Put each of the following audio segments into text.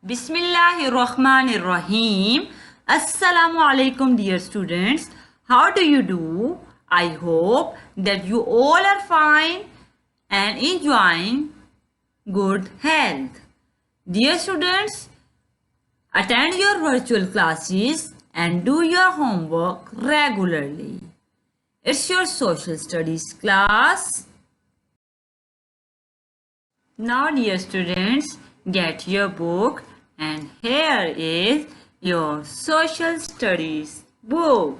Bismillahirrahmanirrahim. Assalamu alaikum, dear students. How do you do? I hope that you all are fine and enjoying good health. Dear students, attend your virtual classes and do your homework regularly. It's your social studies class. Now, dear students, get your book and here is your social studies book.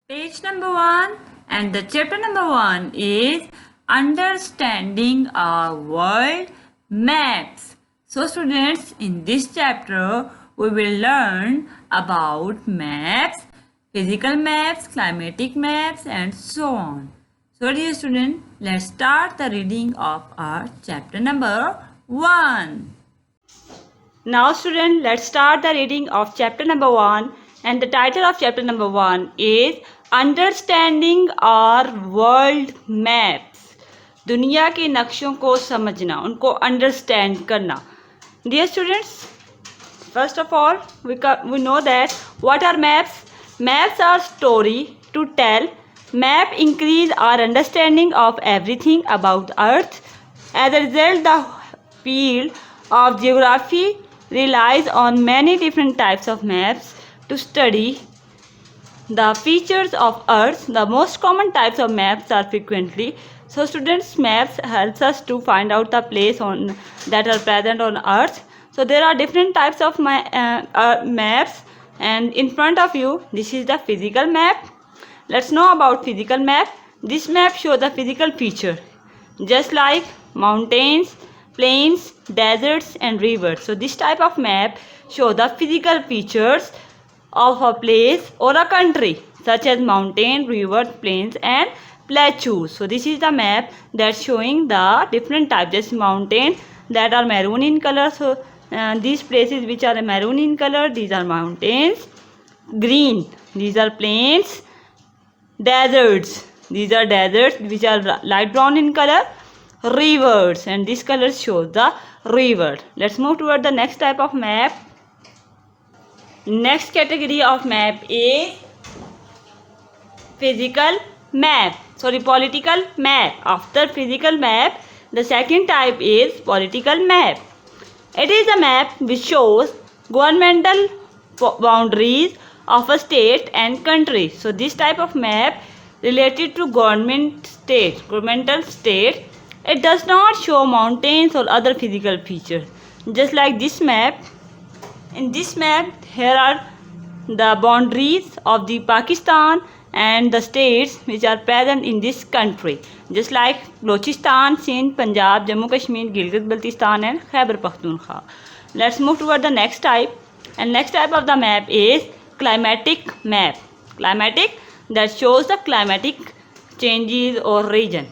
Page number 1 and the chapter number 1 is Understanding Our World Maps. So students, in this chapter we will learn about maps, physical maps, climatic maps and so on. So dear student, let's start the reading of our chapter number 1. Now student, let's start the reading of chapter number 1 and the title of chapter number 1 is Understanding Our World Maps. दुनिया के नक्शों को समझना, उनको understand करना. Dear students, first of all, we know that what are maps? Maps are story to tell. Map increase our understanding of everything about Earth. As a result, the field of geography relies on many different types of maps to study the features of Earth. The most common types of maps are frequently. So students, maps helps us to find out the place that are present on Earth. So there are different types of maps, and in front of you this is the physical map. Let's know about physical map. This map shows the physical feature just like mountains, plains, deserts and rivers. So this type of map shows the physical features of a place or a country such as mountain, river, plains and plateaus. So this is the map that's showing the different types. This mountain that are maroon in color. So these places which are maroon in color, these are mountains. Green, these are plains. Deserts, these are deserts which are light brown in color. Rivers, and this color shows the river. Let's move toward the next type of map. Next category of map is political map. After physical map, the second type is political map. It is a map which shows governmental boundaries of a state and country. So this type of map related to governmental state. It does not show mountains or other physical features. Just like this map. In this map, here are the boundaries of the Pakistan and the states which are present in this country. Just like Balochistan, Sindh, Punjab, Jammu Kashmir, Gilgit-Baltistan and Khyber Pakhtunkhwa. Let's move toward the next type. And next type of the map is climatic map. Climatic, that shows the climatic changes or region.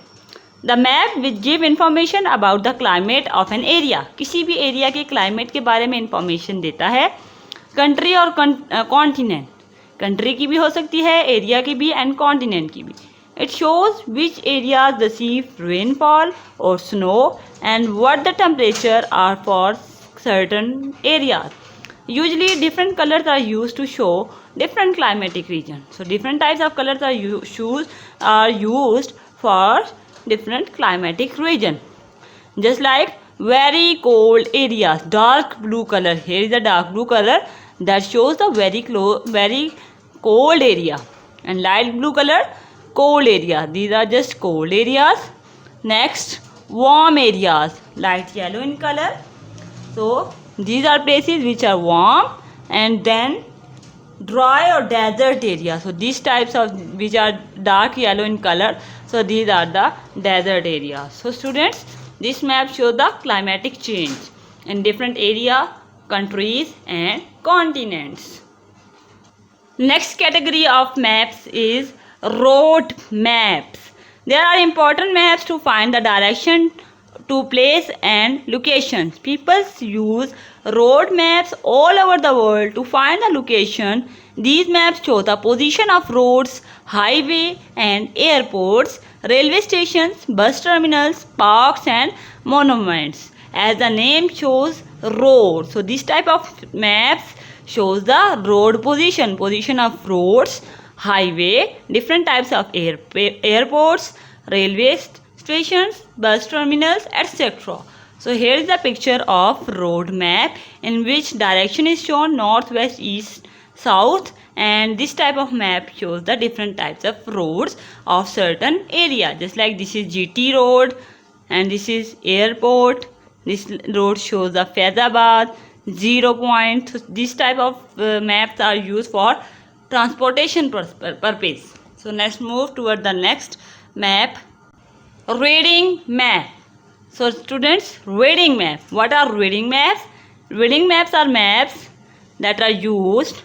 The map which give information about the climate of an area. किसी भी area के climate के बारे में information देता है. Country और continent, country की भी हो सकती है, एरिया की भी एंड कॉन्टिनेंट की भी. It shows which areas receive rainfall or snow and what the temperature are for certain areas. Usually different colors are used to show different climatic regions. So different types of colors are used for different climatic region. Just like very cold areas, dark blue color. Here is a dark blue color that shows the very cold area, and light blue color, cold area. These are just cold areas. Next, warm areas, light yellow in color. So these are places which are warm. And then dry or desert area. So these types of which are dark yellow in color. So these are the desert areas. So students, this map shows the climatic change in different area, countries and continents. Next category of maps is road maps. There are important maps to find the direction to place and locations. People use road maps all over the world to find the location. These maps show the position of roads, highway and airports, railway stations, bus terminals, parks and monuments. as the name shows, road. So this type of maps shows the road position of roads, highway, different types of airports, railway stations, bus terminals, etc. So here is the picture of road map in which direction is shown, north, west, east, south, and this type of map shows the different types of roads of certain area. Just like this is GT road and this is airport. This road shows the Faizabad, 0 point. So this type of maps are used for transportation purpose. So let's move toward the next map, reading map. So students, reading map. What are reading maps? Reading maps are maps that are used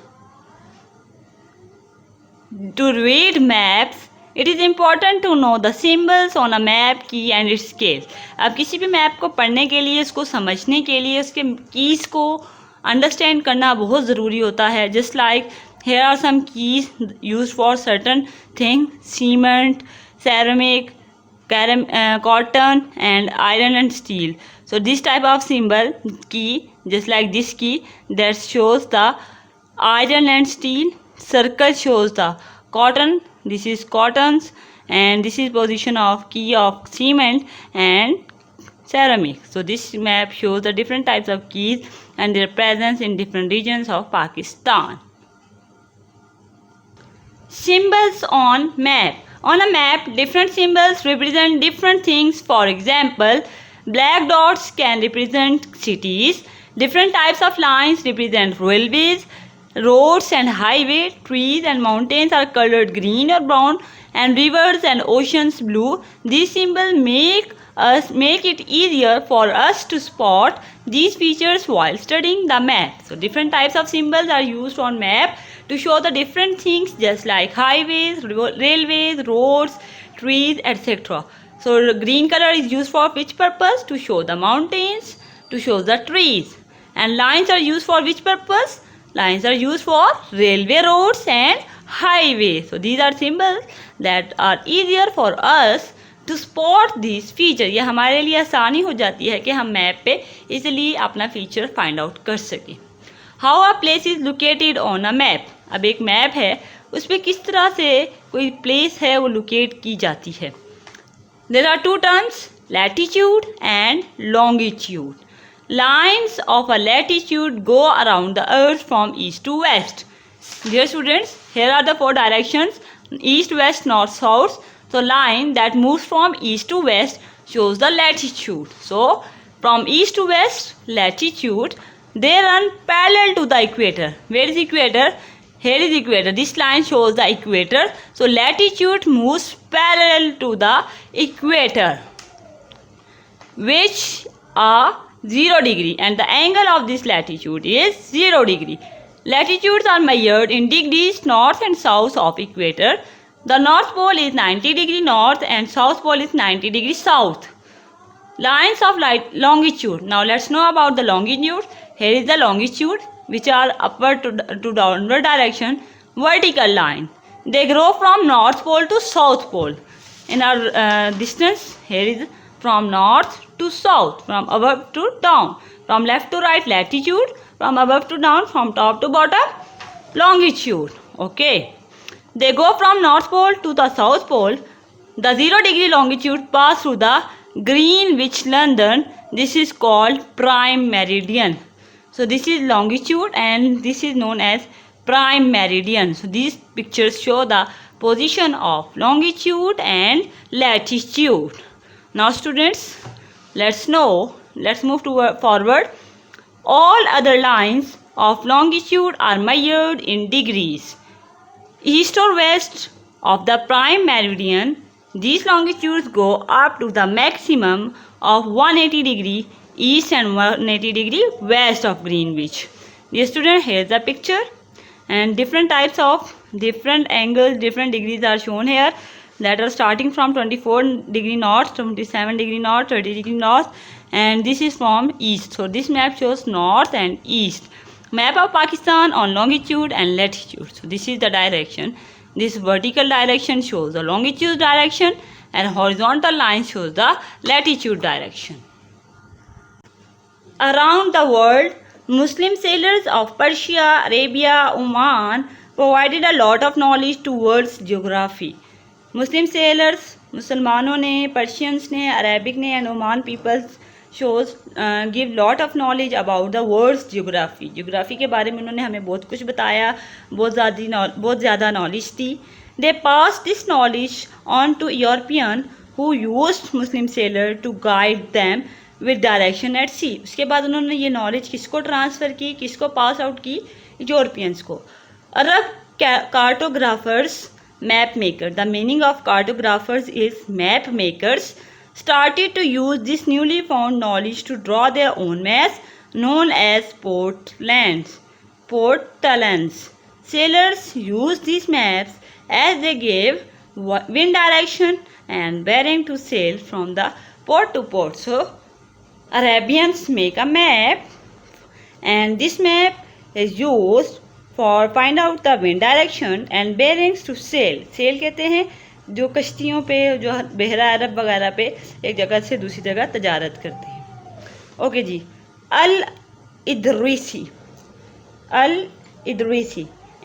to read maps. It is important to know the symbols on a map, key and its scale. अब किसी भी map को पढ़ने के लिए, इसको समझने के लिए, उसके कीज को अंडरस्टैंड करना बहुत ज़रूरी होता है. Just like here are some keys used for certain things: cement, ceramic, cotton and iron and steel. So this type of symbol, key, just like this key, that shows the iron and steel. Circle shows the cotton, this is cottons, and this is position of key of cement and ceramic. So this map shows the different types of keys and their presence in different regions of Pakistan. Symbols on map. On a map, different symbols represent different things. For example, black dots can represent cities. Different types of lines represent railways, roads and highway. Trees and mountains are colored green or brown, and rivers and oceans blue. These symbols make it easier for us to spot these features while studying the map. So different types of symbols are used on map to show the different things, just like highways, railways, roads, trees, etc. So green color is used for which purpose? To show the mountains, to show the trees. And lines are used for which purpose? Lines are used for railway roads and highways. So these are symbols that are easier for us to spot these features. ये हमारे लिए आसानी हो जाती है कि हम map पे इजीली अपना फीचर फाइंड आउट कर सकें. How a place is located on a map. अब एक मैप है, उस पर किस तरह से कोई प्लेस है वो लोकेट की जाती है. There are two terms, latitude and longitude. Lines of a latitude go around the earth from east to west. Dear students, here are the four directions: east, west, north, south. So line that moves from east to west shows the latitude. So from east to west, latitude, they run parallel to the equator. Where is equator? Here is equator. This line shows the equator. So latitude moves parallel to the equator, which are 0 degree, and the angle of this latitude is 0 degree. Latitudes are measured in degrees north and south of equator. The north pole is 90 degree north and south pole is 90 degree south. Lines of longitude. Now let's know about the longitude. Here is the longitude, which are upward to downward direction, vertical line. They grow from north pole to south pole. In our distance, here is from north to south, from above to down, from left to right, latitude, from above to down, from top to bottom, longitude. Okay. They go from north pole to the south pole. The 0 degree longitude pass through the Greenwich, London. This is called prime meridian. So this is longitude and this is known as prime meridian. So these pictures show the position of longitude and latitude. Now students, let's move forward. All other lines of longitude are measured in degrees. East or west of the prime meridian, these longitudes go up to the maximum of 180 degree east and 180 degree west of Greenwich. Dear student, here is the picture, and different types of different angles, different degrees are shown here, that are starting from 24 degree north, 27 degree north, 30 degree north, and this is from east. So this map shows north and east. Map of Pakistan on longitude and latitude. So this is the direction. This vertical direction shows the longitude direction and horizontal line shows the latitude direction. Around the world, Muslim sailors of Persia, Arabia, Oman provided a lot of knowledge towards geography. Muslim sailors, मुसलमानों ने, Persians ने, Arabic ने and Oman peoples shows give lot of knowledge about the world's geography. Geography के बारे में उन्होंने हमें बहुत कुछ बताया, बहुत ज़्यादा नॉलेज दी. They pass this knowledge on to European who used Muslim sailor to guide them with direction at sea. उसके बाद उन्होंने ये नॉलेज किसको ट्रांसफ़र की, किसको पास आउट की? यूरोपियंस को. अरब cartographers, map maker. The meaning of cartographers is map makers started to use this newly found knowledge to draw their own maps known as portlands. Sailors used these maps as they gave wind direction and bearing to sail from the port to port. So Arabians make a map and this map is used for find out the wind direction and bearings to sail. sail कहते हैं जो कश्तियों पे, जो बहरा अरब वगैरह पे एक जगह से दूसरी जगह तजारत करते हैं. Okay ji. Al Idrisi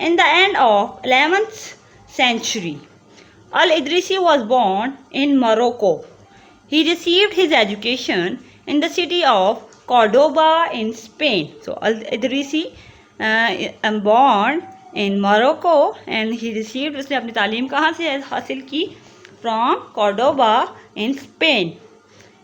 in the end of 11th century. Al-Idrisi was born in Morocco. He received his education in the city of Cordoba in Spain. So Al-Idrisi born in Morocco and he received, उसने अपनी तालीम कहाँ से हासिल की? From Cordoba in Spain.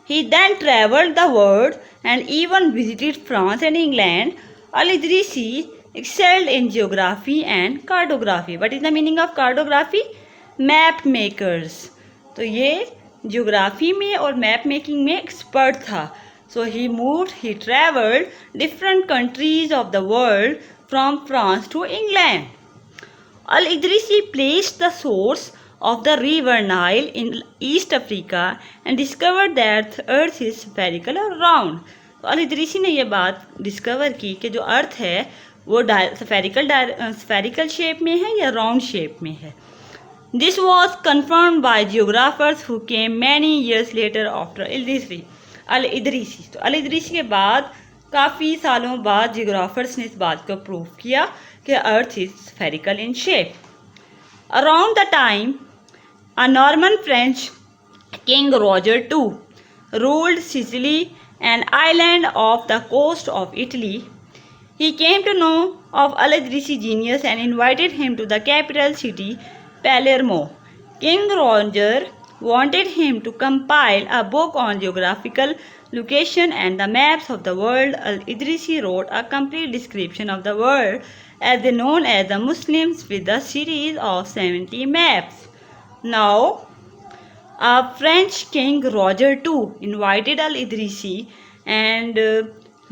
He then travelled the world and even visited France and England. Al-Idrisi excelled in geography and cartography. What is the meaning of cartography? Map makers. तो ये geography में और map making में expert था. So he travelled different countries of the world from France to England. Al-Idrisi placed the source of the river Nile in East Africa and discovered that the earth is spherical or round. तो Al-Idrisi ने ये बात discover की कि जो अर्थ है वो spherical shape में है या राउंड शेप में है. This was confirmed by geographers who came many years later after Al-Idrisi. तो Al-Idrisi के बाद काफ़ी सालों बाद जियोग्राफर्स ने इस बात को प्रूव किया कि earth is spherical in shape. Around the time a Norman French king Roger II ruled Sicily, an island off the coast of Italy. He came to know of Al-Idrisi genius and invited him to the capital city Palermo. King Roger wanted him to compile a book on geographical location and the maps of the world. Al-Idrisi wrote a complete description of the world as they known as the Muslims with a series of 70 maps. Now, a French king Roger II invited Al-Idrisi and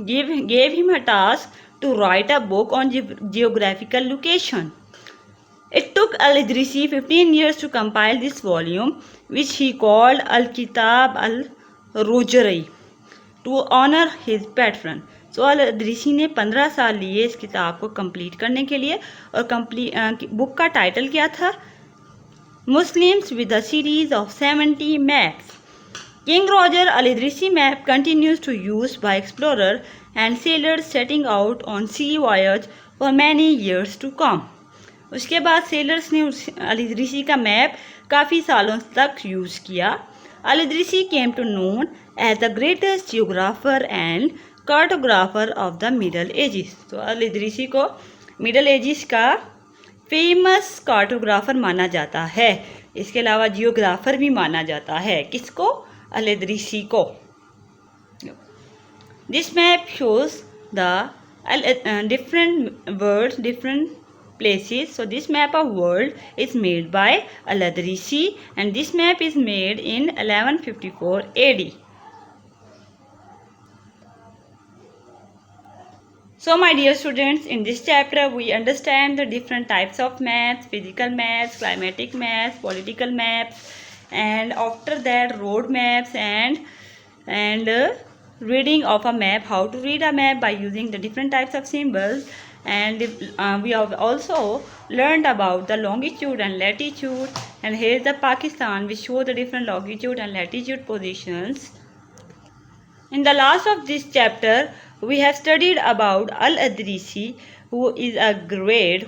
gave him a task to write a book on geographical location. It took Al-Idrisi 15 years to compile this volume, which he called Al-Kitab al-Rujari, to honor his patron. So Al-Idrisi ने 15 साल लिए इस किताब को complete करने के लिए और बुक का टाइटल क्या था? Muslims with a series of 70 maps. King Roger Al-Idrisi map continues to use by explorers and sailors setting out on sea voyage for many years to come. उसके बाद सेलर्स ने Al-Idrisi का map काफ़ी सालों तक use किया. Al-Idrisi came to known as the greatest geographer and cartographer of the Middle Ages. तो Al-Idrisi को Middle Ages का फेमस कार्टोग्राफर माना जाता है. इसके अलावा जियोग्राफर भी माना जाता है. किसको? Al-Idrisi को. This map shows the different words, different places. So this map of world is made by Al-Idrisi and this map is made in 1154 AD. So my dear students, in this chapter we understand the different types of maps: physical maps, climatic maps, political maps, and after that road maps and reading of a map, how to read a map by using the different types of symbols. And we have also learned about the longitude and latitude, and here is the Pakistan which show the different longitude and latitude positions. In the last of this chapter we have studied about Al-Idrisi, who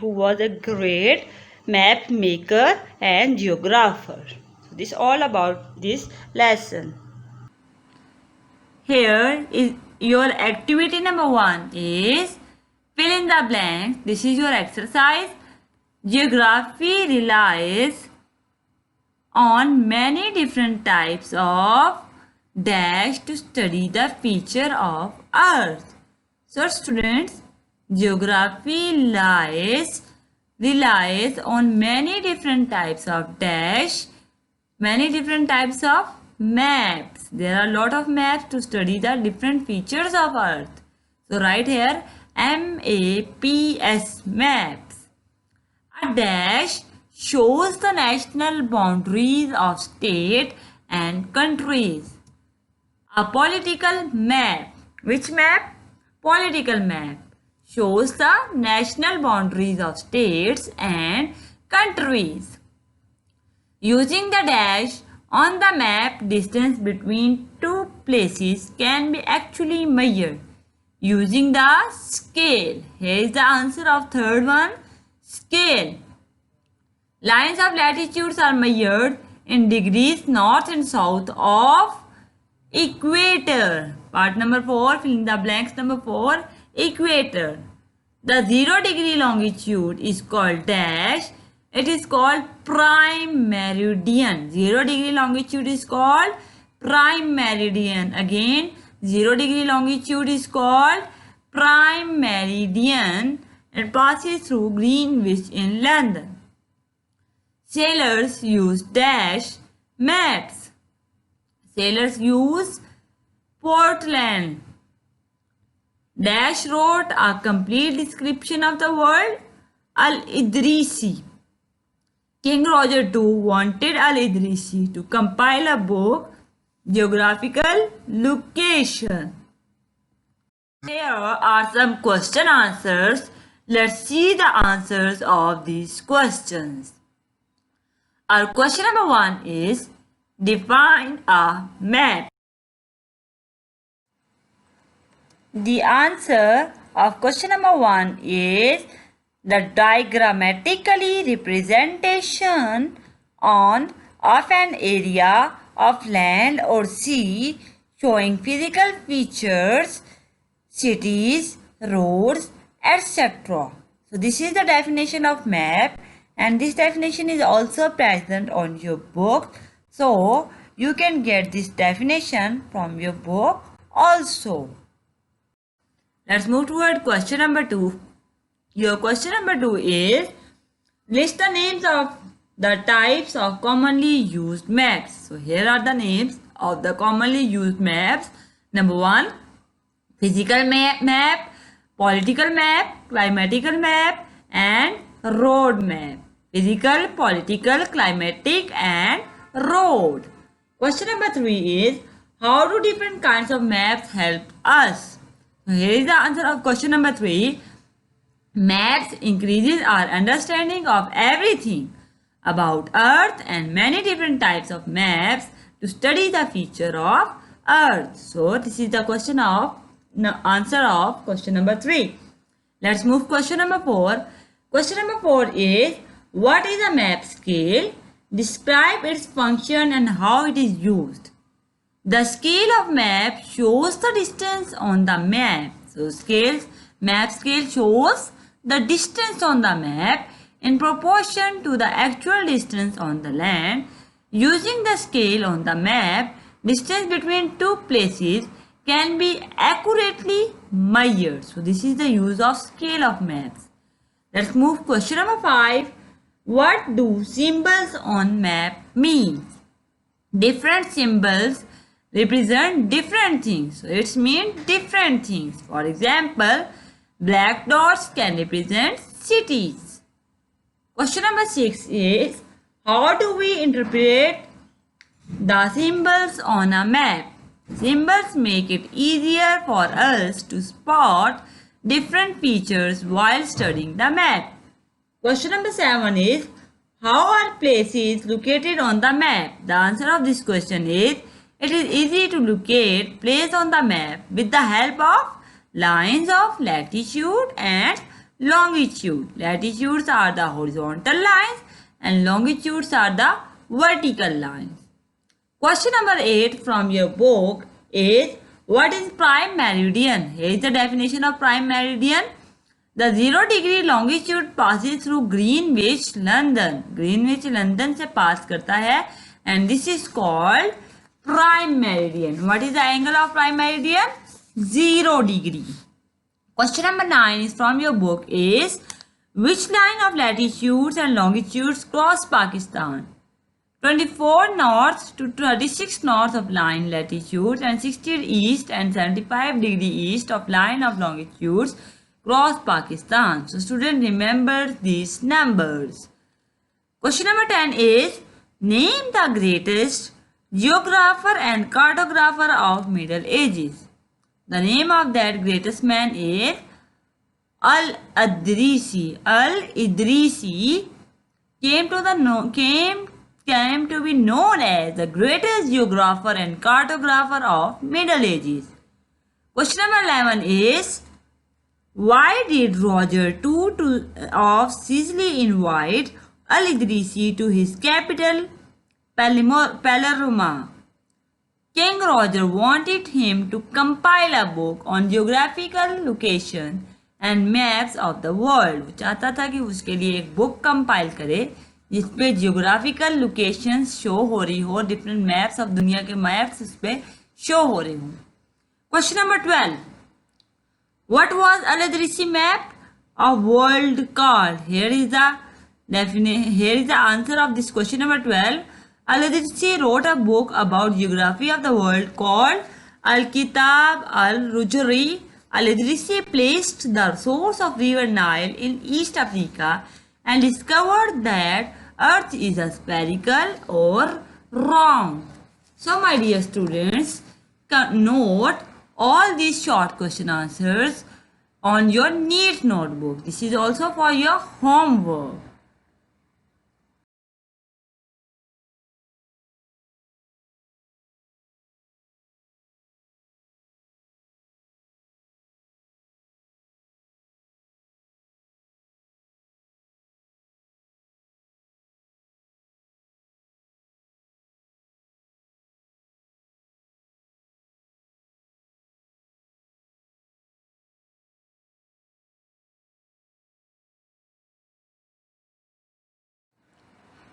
was a great map maker and geographer. So this all about this lesson. Here is your activity number 1 is fill in the blanks. This is your exercise. Geography relies on many different types of dash to study the feature of Earth. So students, geography relies on many different types of dash, many different types of maps. There are a lot of maps to study the different features of Earth. So write here MAPS, maps. A dash shows the national boundaries of state and countries. A political map. Which map? Political map. Shows the national boundaries of states and countries. Using the dash on the map, distance between two places can be actually measured using the scale. Here is the answer of third one, scale. Lines of latitudes are measured in degrees north and south of equator. Part number 4, fill in the blanks number 4, equator. The 0 degree longitude is called dash. It is called prime meridian. 0 degree longitude is called prime meridian. Again, 0 degree longitude is called prime meridian and passes through Greenwich in London. Sailors use dash maps. Sailors use Portland. Dash wrote a complete description of the world Al-Idrisi. King Roger II wanted Al-Idrisi to compile a book, Geographical Location. Here are some question answers. Let's see the answers of these questions. Our question number 1 is define a map. The answer of question number 1 is the diagrammatically representation of an area of land or sea showing physical features, cities, roads, etc. So this is the definition of map, and this definition is also present on your book. So you can get this definition from your book also. Let's move toward question number 2. Your question number 2 is list the names of the types of commonly used maps. So here are the names of the commonly used maps. Number 1, physical map, political map, climatical map, and road map. Physical, political, climatic, and road. Question number 3 is how do different kinds of maps help us? So here is the answer of question number 3. Maps increases our understanding of everything about Earth and many different types of maps to study the feature of Earth. So this is the answer of question number 3. Let's move question number 4. Question number 4 is what is a map scale? Describe its function and how it is used. The scale of map shows the distance on the map. So map scale shows the distance on the map in proportion to the actual distance on the land. Using the scale on the map, distance between two places can be accurately measured. So this is the use of scale of maps. Let's move question number 5. What do symbols on map mean? Different symbols represent different things. So it means different things. For example, black dots can represent cities. Question number 6 is how do we interpret the symbols on a map? Symbols make it easier for us to spot different features while studying the map. Question number 7 is how are places located on the map? The answer of this question is it is easy to locate place on the map with the help of lines of latitude and longitude. Latitudes are the horizontal lines and longitudes are the vertical lines. Question number 8 from your book is, what is prime meridian? Here is the definition of prime meridian. The 0 degree longitude passes through Greenwich, London. Greenwich, London से pass करता है and this is called prime meridian. What is the angle of prime meridian? 0 degree. Question number 9 is from your book is, which line of latitudes and longitudes cross Pakistan? 24 north to 36 north of line latitudes and 60 east and 75 degree east of line of longitudes cross Pakistan. So student, remember these numbers. Question number 10 is, name the greatest geographer and cartographer of Middle Ages. The name of that greatest man is Al-Idrisi. Al-Idrisi came to be known as the greatest geographer and cartographer of Middle Ages. Question number 11 is, why did Roger II of Sicily invite Al-Idrisi to his capital, Palermo? King Roger wanted him to compile a book on geographical location and maps of the world. वो चाहता था कि उसके लिए एक book compile करे जिसपे geographical locations show हो रही हो, डिफरेंट मैप्स ऑफ दुनिया के मैप्स उस पे शो हो रहे हों. Question number 12, what was Al-Idrisi map of world called? Here is the answer of this question number 12. Al-Idrisi wrote a book about geography of the world called Al-Kitab al-Rujri. Al-Idrisi placed the source of river Nile in East Africa and discovered that Earth is a spherical or wrong. So my dear students, note all these short question answers on your NEET notebook. This is also for your homework.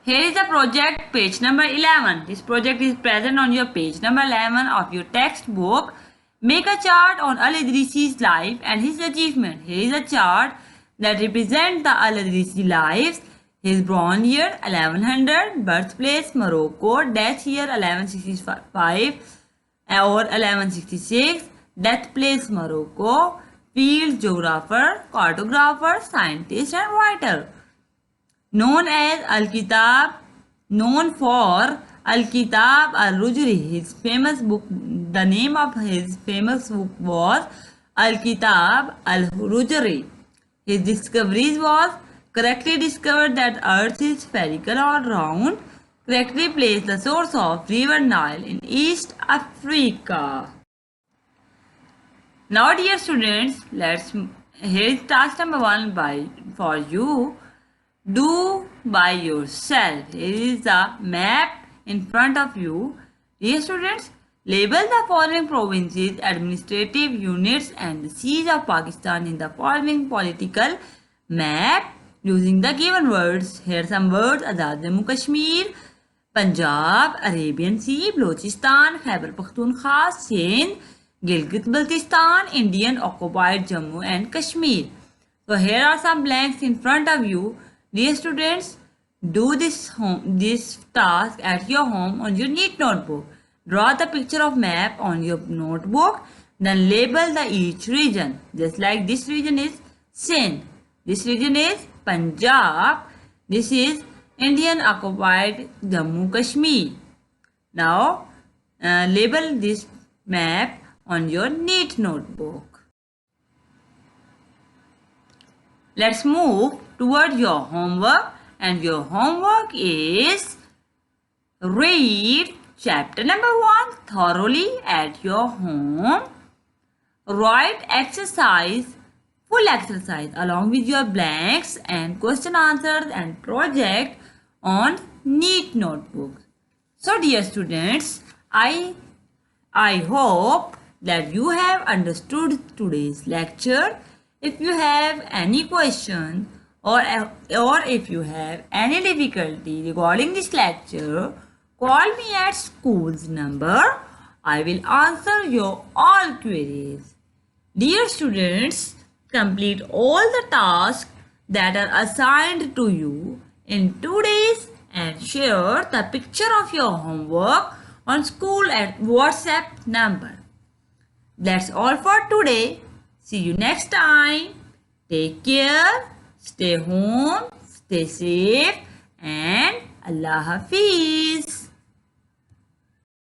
Here is the project page number 11. This project is present on your page number 11 of your textbook. Make a chart on Al-Idrisi's life and his achievement. Here is a chart that represents the Al-Idrisi lives. His born year 1100, birthplace Morocco, death year 1165 or 1166, death place Morocco, field geographer, cartographer, scientist and writer. Known as Al-Kitab, known for Al-Kitab al-Rujri, his famous book, the name of his famous book was Al-Kitab al-Rujri. His discoveries was, correctly discovered that Earth is spherical or round, correctly placed the source of river Nile in East Africa. Now dear students, here is task number 1 for you. Do by yourself. Here is the map in front of you. Dear students, label the following provinces, administrative units and the seas of Pakistan in the following political map using the given words. Here are some words: Azad Jammu Kashmir, Punjab, Arabian Sea, Balochistan, Khyber Pakhtunkhwa, Sindh, Gilgit-Baltistan, Indian occupied Jammu and Kashmir. So here are some blanks in front of you. Dear students, do this task at your home on your NEET notebook. Draw the picture of map on your notebook. Then label each region. Just like this region is Sindh. This region is Punjab. This is Indian occupied Jammu Kashmir. Now label this map on your NEET notebook. Let's move toward your homework, and your homework is read chapter number 1 thoroughly at your home. write exercise, full exercise along with your blanks and question answers and project on neat notebooks. So dear students, I hope that you have understood today's lecture. If you have any question or if you have any difficulty regarding this lecture, call me at school's number. I will answer your all queries. Dear students, complete all the tasks that are assigned to you in 2 days and share the picture of your homework on school at WhatsApp number. That's all for today. See you next time. Take care, stay home, stay safe, and Allah Hafiz.